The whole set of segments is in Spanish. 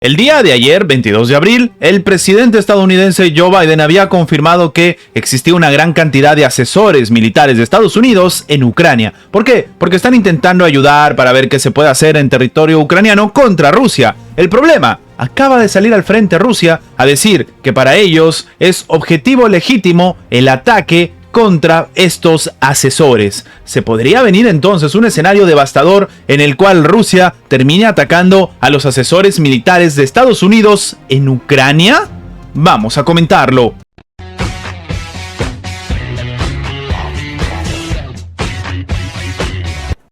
El día de ayer, 22 de abril, el presidente estadounidense Joe Biden había confirmado que existía una gran cantidad de asesores militares de Estados Unidos en Ucrania. ¿Por qué? Porque están intentando ayudar para ver qué se puede hacer en territorio ucraniano contra Rusia. El problema, acaba de salir al frente Rusia a decir que para ellos es objetivo legítimo el ataque contra estos asesores. ¿Se podría venir entonces un escenario devastador en el cual Rusia termine atacando a los asesores militares de Estados Unidos en Ucrania? Vamos a comentarlo.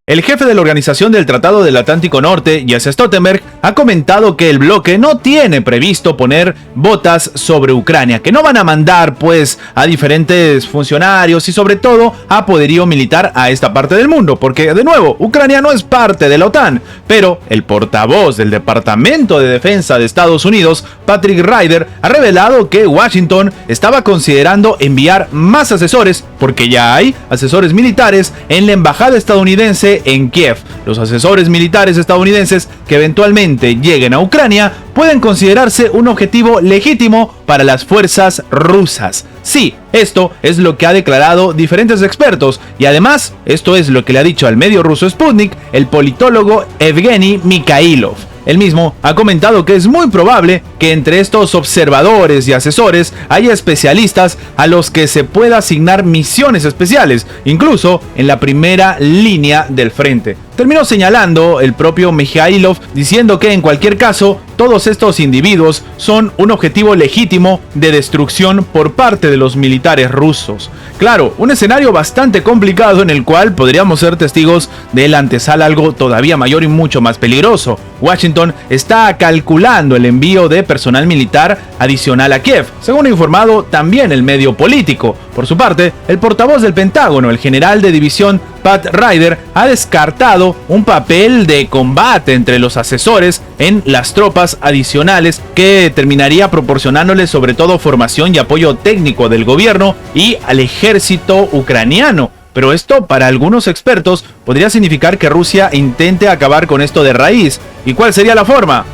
El jefe de la Organización del Tratado del Atlántico Norte, Jens Stoltenberg, ha comentado que el bloque no tiene previsto poner botas sobre Ucrania, que no van a mandar pues a diferentes funcionarios y sobre todo a poderío militar a esta parte del mundo, porque de nuevo, Ucrania no es parte de la OTAN, pero el portavoz del Departamento de Defensa de Estados Unidos, Patrick Ryder, ha revelado que Washington estaba considerando enviar más asesores, porque ya hay asesores militares en la embajada estadounidense en Kiev. Los asesores militares estadounidenses que eventualmente lleguen a Ucrania pueden considerarse un objetivo legítimo para las fuerzas rusas. Sí, esto es lo que ha declarado diferentes expertos y además esto es lo que le ha dicho al medio ruso Sputnik el politólogo Evgeny Mikhailov. Él mismo ha comentado que es muy probable que entre estos observadores y asesores haya especialistas a los que se pueda asignar misiones especiales, incluso en la primera línea del frente. Terminó señalando el propio Mikhailov diciendo que en cualquier caso todos estos individuos son un objetivo legítimo de destrucción por parte de los militares rusos. Claro, un escenario bastante complicado en el cual podríamos ser testigos de la antesala algo todavía mayor y mucho más peligroso. Washington está calculando el envío de personal militar adicional a Kiev, según ha informado también el medio político. Por su parte, el portavoz del Pentágono, el general de división Pat Ryder, ha descartado un papel de combate entre los asesores en las tropas adicionales que terminaría proporcionándoles sobre todo formación y apoyo técnico del gobierno y al ejército ucraniano. Pero esto para algunos expertos podría significar que Rusia intente acabar con esto de raíz. ¿Y cuál sería la forma?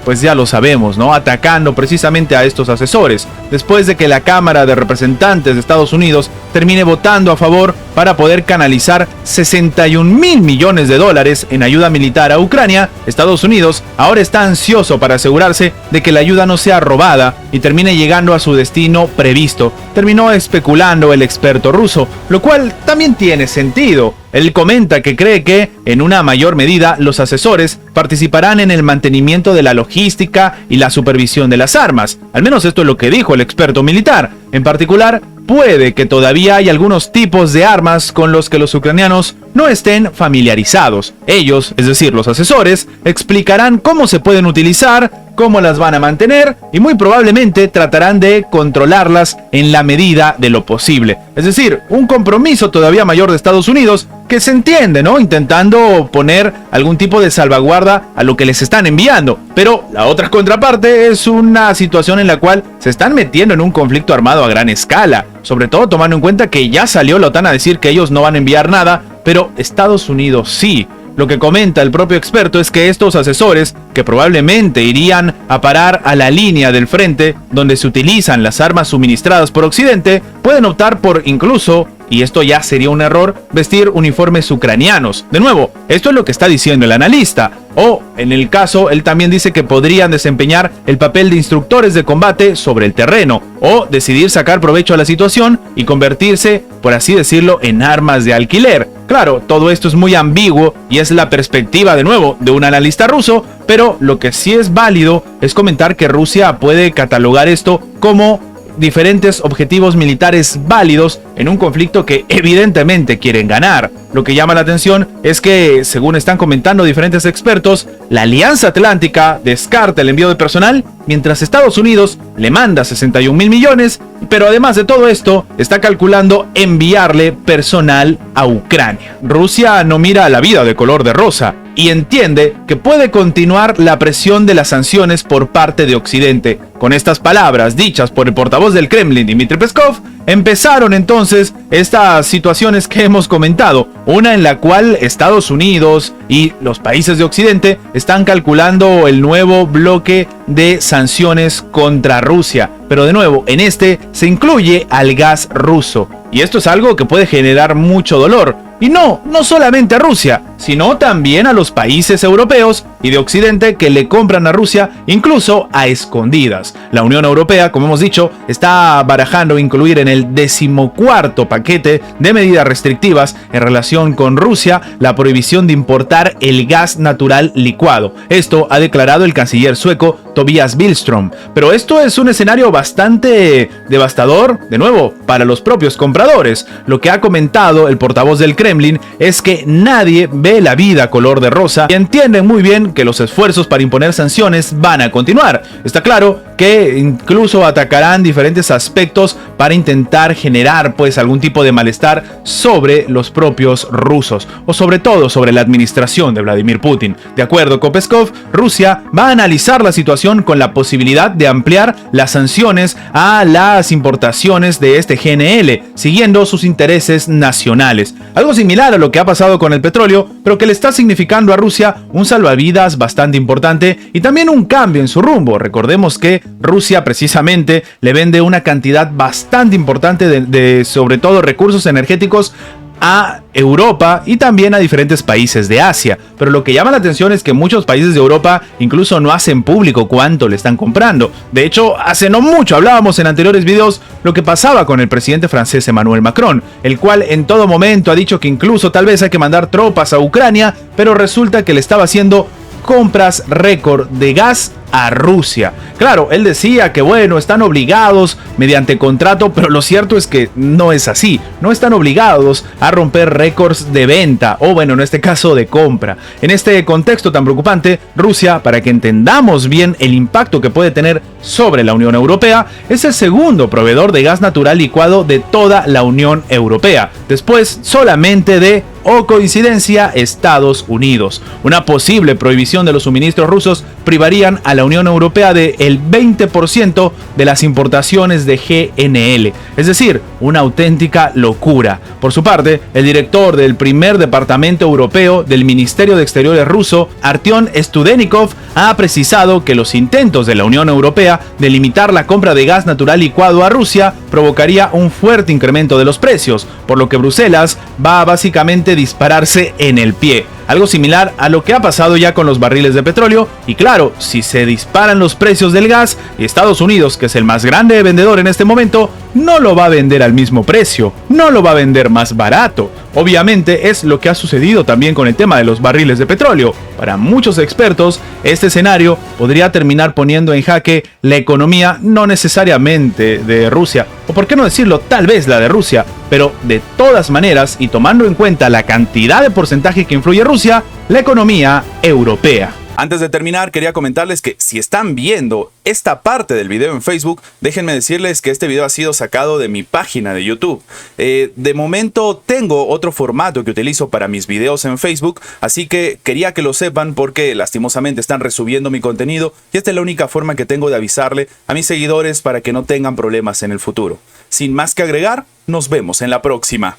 Pues ya lo sabemos, ¿no? Atacando precisamente a estos asesores, después de que la Cámara de Representantes de Estados Unidos termine votando a favor para poder canalizar 61 mil millones de dólares en ayuda militar a Ucrania. Estados Unidos ahora está ansioso para asegurarse de que la ayuda no sea robada y termine llegando a su destino previsto. Terminó especulando el experto ruso, lo cual también tiene sentido. Él comenta que cree que, en una mayor medida, los asesores participarán en el mantenimiento de la logística y la supervisión de las armas. Al menos esto es lo que dijo el experto militar. En particular, puede que todavía hay algunos tipos de armas con los que los ucranianos no estén familiarizados. Ellos, es decir, los asesores, explicarán cómo se pueden utilizar, cómo las van a mantener y muy probablemente tratarán de controlarlas en la medida de lo posible. Es decir, un compromiso todavía mayor de Estados Unidos que se entiende, ¿no? Intentando poner algún tipo de salvaguarda a lo que les están enviando. Pero la otra contraparte es una situación en la cual se están metiendo en un conflicto armado a gran escala. Sobre todo tomando en cuenta que ya salió la OTAN a decir que ellos no van a enviar nada, pero Estados Unidos sí. Lo que comenta el propio experto es que estos asesores, que probablemente irían a parar a la línea del frente donde se utilizan las armas suministradas por Occidente, pueden optar por incluso, y esto ya sería un error, vestir uniformes ucranianos. De nuevo, esto es lo que está diciendo el analista. O, en el caso, él también dice que podrían desempeñar el papel de instructores de combate sobre el terreno, o decidir sacar provecho a la situación y convertirse, por así decirlo, en armas de alquiler. Claro, todo esto es muy ambiguo y es la perspectiva, de nuevo, de un analista ruso, pero lo que sí es válido es comentar que Rusia puede catalogar esto como diferentes objetivos militares válidos en un conflicto que evidentemente quieren ganar. Lo que llama la atención es que, según están comentando diferentes expertos, la Alianza Atlántica descarta el envío de personal, mientras Estados Unidos le manda 61 mil millones, pero además de todo esto, está calculando enviarle personal a Ucrania. Rusia no mira la vida de color de rosa. y entiende que puede continuar la presión de las sanciones por parte de Occidente. Con estas palabras dichas por el portavoz del Kremlin, Dmitry Peskov, empezaron entonces estas situaciones que hemos comentado, una en la cual Estados Unidos y los países de Occidente están calculando el nuevo bloque de sanciones contra Rusia, pero de nuevo, en este se incluye al gas ruso, y esto es algo que puede generar mucho dolor. Y no solamente a Rusia, sino también a los países europeos y de Occidente que le compran a Rusia, incluso a escondidas. La Unión Europea, como hemos dicho, está barajando incluir en el 14º paquete de medidas restrictivas en relación con Rusia la prohibición de importar el gas natural licuado. Esto ha declarado el canciller sueco Tobias Billström. Pero esto es un escenario bastante devastador, de nuevo, para los propios compradores. Lo que ha comentado el portavoz del Kremlin es que nadie ve la vida color de rosa y entienden muy bien que los esfuerzos para imponer sanciones van a continuar. Está claro que incluso atacarán diferentes aspectos para intentar generar pues algún tipo de malestar sobre los propios rusos o sobre todo sobre la administración de Vladimir Putin. De acuerdo con Peskov, Rusia va a analizar la situación con la posibilidad de ampliar las sanciones a las importaciones de este GNL, siguiendo sus intereses nacionales. Algo similar a lo que ha pasado con el petróleo, pero que le está significando a Rusia un salvavidas bastante importante y también un cambio en su rumbo. Recordemos que Rusia precisamente le vende una cantidad bastante importante de sobre todo recursos energéticos a Europa y también a diferentes países de Asia, pero lo que llama la atención es que muchos países de Europa incluso no hacen público cuánto le están comprando. De hecho, hace no mucho hablábamos en anteriores videos lo que pasaba con el presidente francés Emmanuel Macron, el cual en todo momento ha dicho que incluso tal vez hay que mandar tropas a Ucrania, pero resulta que le estaba haciendo compras récord de gas a Rusia. Claro, él decía que bueno, están obligados mediante contrato, pero lo cierto es que no es así. No están obligados a romper récords de venta o bueno, en este caso de compra. En este contexto tan preocupante, Rusia, para que entendamos bien el impacto que puede tener sobre la Unión Europea, es el segundo proveedor de gas natural licuado de toda la Unión Europea, después solamente de, o coincidencia, Estados Unidos. Una posible prohibición de los suministros rusos privarían a la Unión Europea de el 20% de las importaciones de GNL, es decir, una auténtica locura. Por su parte, el director del primer departamento europeo del Ministerio de Exteriores ruso, Artyom Studenikov, ha precisado que los intentos de la Unión Europea de limitar la compra de gas natural licuado a Rusia provocaría un fuerte incremento de los precios, por lo que Bruselas va a básicamente dispararse en el pie. Algo similar a lo que ha pasado ya con los barriles de petróleo, y claro, si se disparan los precios del gas, Estados Unidos, que es el más grande vendedor en este momento, no lo va a vender al mismo precio, no lo va a vender más barato. Obviamente es lo que ha sucedido también con el tema de los barriles de petróleo. Para muchos expertos, este escenario podría terminar poniendo en jaque la economía no necesariamente de Rusia, o por qué no decirlo, tal vez la de Rusia, pero de todas maneras, y tomando en cuenta la cantidad de porcentaje que influye Rusia, la economía europea. Antes de terminar, quería comentarles que si están viendo esta parte del video en Facebook, déjenme decirles que este video ha sido sacado de mi página de YouTube. De momento tengo otro formato que utilizo para mis videos en Facebook, así que quería que lo sepan porque lastimosamente están resubiendo mi contenido y esta es la única forma que tengo de avisarle a mis seguidores para que no tengan problemas en el futuro. Sin más que agregar, nos vemos en la próxima.